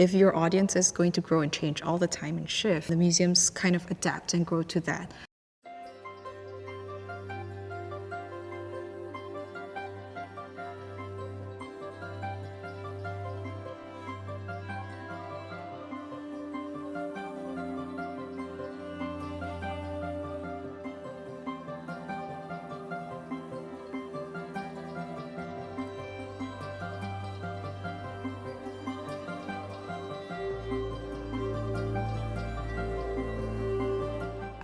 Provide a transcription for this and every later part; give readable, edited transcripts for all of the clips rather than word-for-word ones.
if your audience is going to grow and change all the time and shift, the museums kind of adapt and grow to that.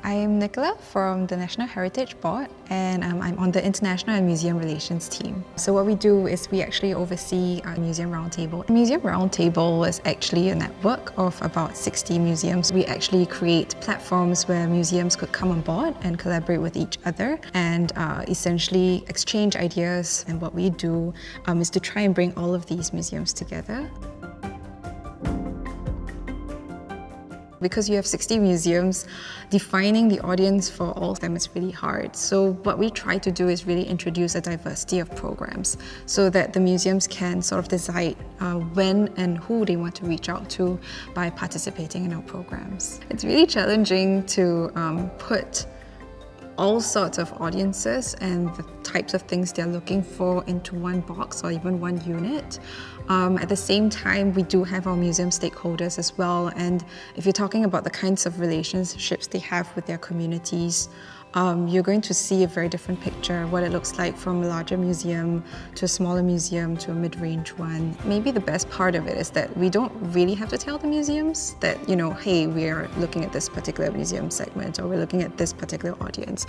I am Nicola from the National Heritage Board, and I'm on the International and Museum Relations team. So what we do is we actually oversee our Museum Roundtable. Museum Roundtable is actually a network of about 60 museums. We actually create platforms where museums could come on board and collaborate with each other and essentially exchange ideas. And what we do is to try and bring all of these museums together. Because you have 60 museums, defining the audience for all of them is really hard. So what we try to do is really introduce a diversity of programs so that the museums can sort of decide when and who they want to reach out to by participating in our programs. It's really challenging to put all sorts of audiences and the types of things they're looking for into one box or even one unit. At the same time, we do have our museum stakeholders as well, and if you're talking about the kinds of relationships they have with their communities, you're going to see a very different picture, what it looks like from a larger museum to a smaller museum to a mid-range one. Maybe the best part of it is that we don't really have to tell the museums that, you know, hey, we are looking at this particular museum segment or we're looking at this particular audience.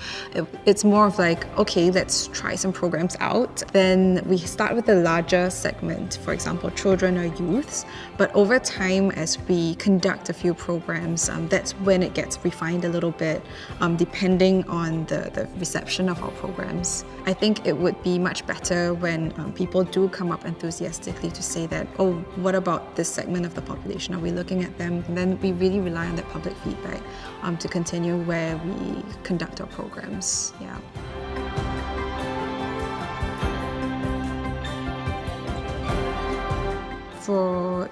It's more of like, okay, let's try some programs out. Then we start with a larger segment, for example, children or youths. But over time, as we conduct a few programs, that's when it gets refined a little bit, depending on the reception of our programs. I think it would be much better when people do come up enthusiastically to say that, oh, what about this segment of the population? Are we looking at them? And then we really rely on that public feedback to continue where we conduct our programs. Yeah. For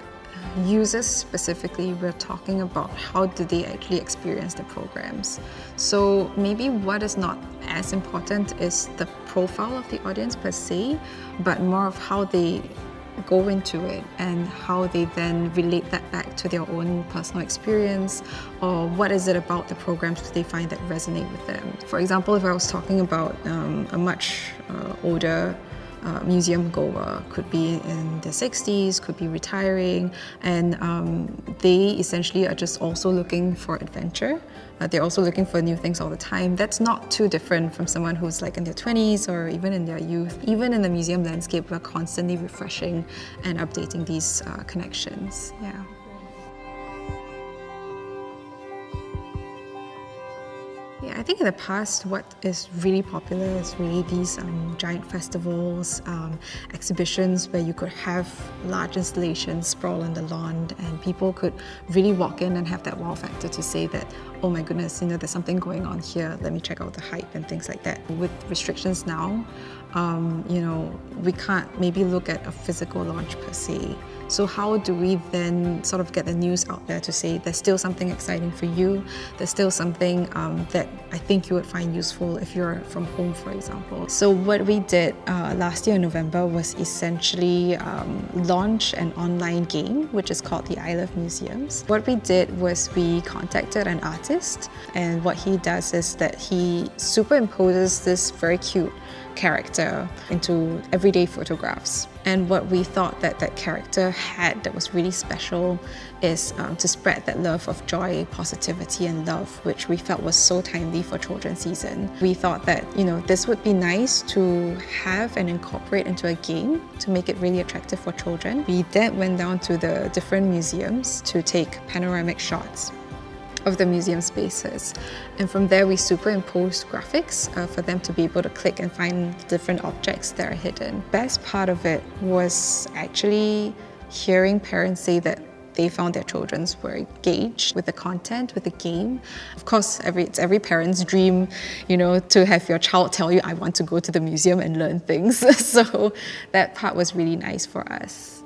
users specifically, we're talking about how do they actually experience the programs. So maybe what is not as important is the profile of the audience per se, but more of how they go into it and how they then relate that back to their own personal experience, or what is it about the programs that they find that resonate with them. For example, if I was talking about a much older museum goer, could be in their 60s, could be retiring, and they essentially are just also looking for adventure. They're also looking for new things all the time. That's not too different from someone who's like in their 20s or even in their youth. Even in the museum landscape, we're constantly refreshing and updating these connections. Yeah. Yeah, I think in the past, what is really popular is really these giant festivals, exhibitions where you could have large installations sprawl on the lawn and people could really walk in and have that wow factor to say that, oh my goodness, you know, there's something going on here, let me check out the hype and things like that. With restrictions now, you know, we can't maybe look at a physical launch per se. So how do we then sort of get the news out there to say there's still something exciting for you, there's still something that I think you would find useful if you're from home, for example. So what we did last year in November was essentially launch an online game, which is called the I Love Museums. What we did was we contacted an artist, and what he does is that he superimposes this very cute character into everyday photographs. And what we thought that that character had that was really special is to spread that love of joy, positivity and love, which we felt was so timely for children's season. We thought that, you know, this would be nice to have and incorporate into a game to make it really attractive for children. We then went down to the different museums to take panoramic shots of the museum spaces. And from there, we superimposed graphics for them to be able to click and find different objects that are hidden. Best part of it was actually hearing parents say that they found their children were engaged with the content, with the game. Of course, it's every parent's dream, you know, to have your child tell you, I want to go to the museum and learn things. So that part was really nice for us.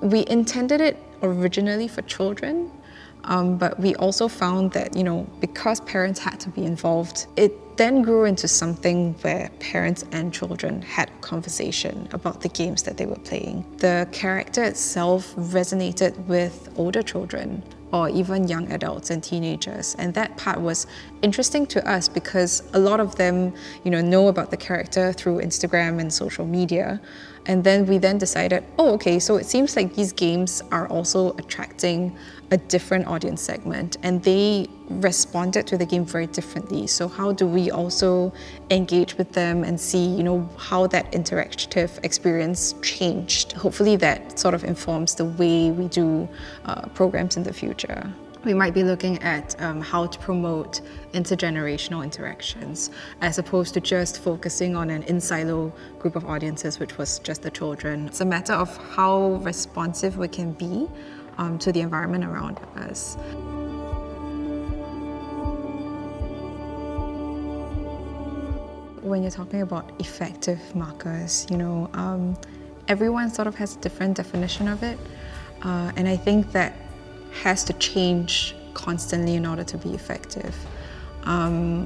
We intended it originally for children, but we also found that, because parents had to be involved, it then grew into something where parents and children had a conversation about the games that they were playing. The character itself resonated with older children or even young adults and teenagers. And that part was interesting to us because a lot of them, know about the character through Instagram and social media. And then we decided, okay, so it seems like these games are also attracting a different audience segment, and they responded to the game very differently. So how do we also engage with them and see, how that interactive experience changed? Hopefully that sort of informs the way we do programs in the future. We might be looking at how to promote intergenerational interactions as opposed to just focusing on an in-silo group of audiences, which was just the children. It's a matter of how responsive we can be to the environment around us. When you're talking about effective markers, everyone sort of has a different definition of it. And I think that has to change constantly in order to be effective.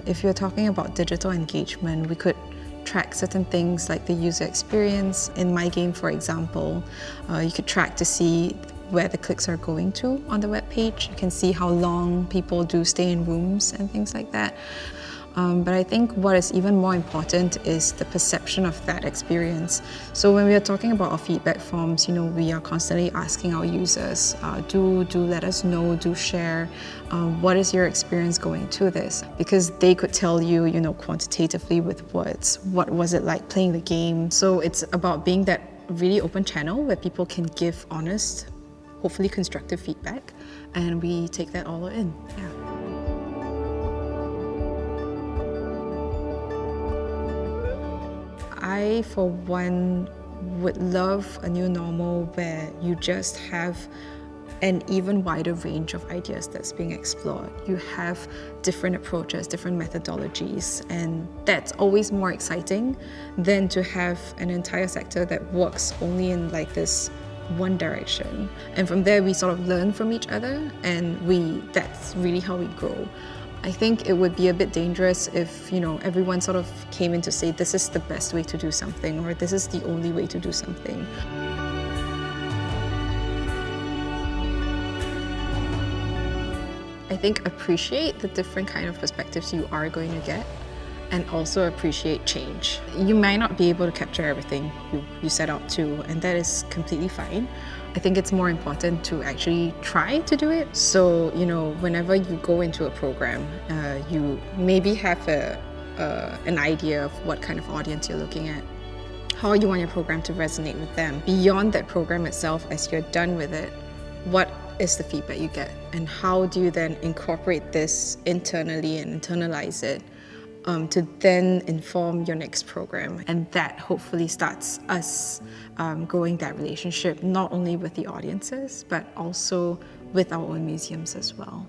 If you're talking about digital engagement, we could track certain things like the user experience. In my game, for example, you could track to see where the clicks are going to on the web page. You can see how long people do stay in rooms and things like that. But I think what is even more important is the perception of that experience. So when we are talking about our feedback forms, we are constantly asking our users, do let us know, do share, what is your experience going to this? Because they could tell you, quantitatively with words, what was it like playing the game? So it's about being that really open channel where people can give honest, hopefully constructive feedback, and we take that all in. Yeah. I, for one, would love a new normal where you just have an even wider range of ideas that's being explored. You have different approaches, different methodologies, and that's always more exciting than to have an entire sector that works only in like this one direction. And from there, we sort of learn from each other, and that's really how we grow. I think it would be a bit dangerous if, everyone sort of came in to say this is the best way to do something or this is the only way to do something. I think appreciate the different kind of perspectives you are going to get, and also appreciate change. You might not be able to capture everything you set out to, and that is completely fine. I think it's more important to actually try to do it. So, whenever you go into a program, you maybe have an idea of what kind of audience you're looking at, how you want your program to resonate with them. Beyond that program itself, as you're done with it, what is the feedback you get? And how do you then incorporate this internally and internalize it to then inform your next program? And that hopefully starts us growing that relationship, not only with the audiences, but also with our own museums as well.